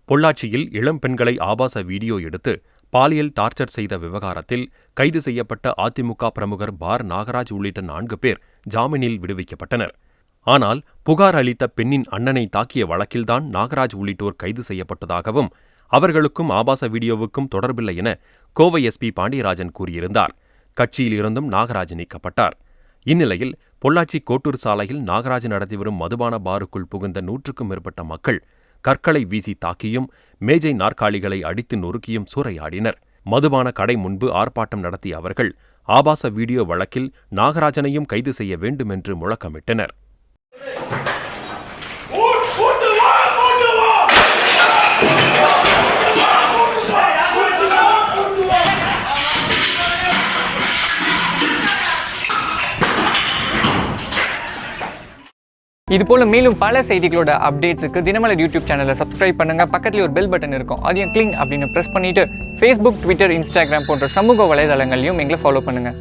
பொள்ளாச்சியில் இளம் பெண்களை ஆபாச வீடியோ எடுத்து பாலியல் டார்ச்சர் செய்த விவகாரத்தில் கைது செய்யப்பட்ட அதிமுக பிரமுகர் பார் நாகராஜ் உள்ளிட்ட 4 பேர் ஜாமீனில் விடுவிக்கப்பட்டனர். ஆனால் புகார் அளித்த பெண்ணின் அண்ணனை தாக்கிய வழக்கில்தான் நாகராஜ் உள்ளிட்டோர் கைது செய்யப்பட்டதாகவும் அவர்களுக்கும் ஆபாச வீடியோவுக்கும் தொடர்பில்லை என கோவை எஸ்பி பாண்டியராஜன் கூறியிருந்தார். கட்சியில் இருந்தும் நாகராஜ் நீக்கப்பட்டார். இந்நிலையில் பொள்ளாச்சி கோட்டூர் சாலையில் நாகராஜ் நடத்தி வரும் மதுபான பாருக்குள் புகுந்த 100க்கும் மேற்பட்ட மக்கள் கற்களை வீசி தாக்கியும் மேஜை நாற்காலிகளை அடித்து நொறுக்கியும் சூறையாடினர். மதுபான கடை முன்பு ஆர்ப்பாட்டம் நடத்திய அவர்கள் ஆபாச வீடியோ வழக்கில் நாகராஜனையும் கைது செய்ய வேண்டும் என்று முழக்கமிட்டனர். இதுபோல மேலும் பல செய்திகளோட அப்டேட்ஸுக்கு தினமலர் யூடியூப் சேனலை சப்ஸ்கிரைப் பண்ணுங்க. பக்கத்துல ஒரு பெல் பட்டன் இருக்கும், அதையும் கிளிக் அப்படின்னு பிரஸ் பண்ணிட்டு Facebook, Twitter, Instagram போன்ற சமூக வலைதளங்களையும் எங்களை ஃபாலோ பண்ணுங்க.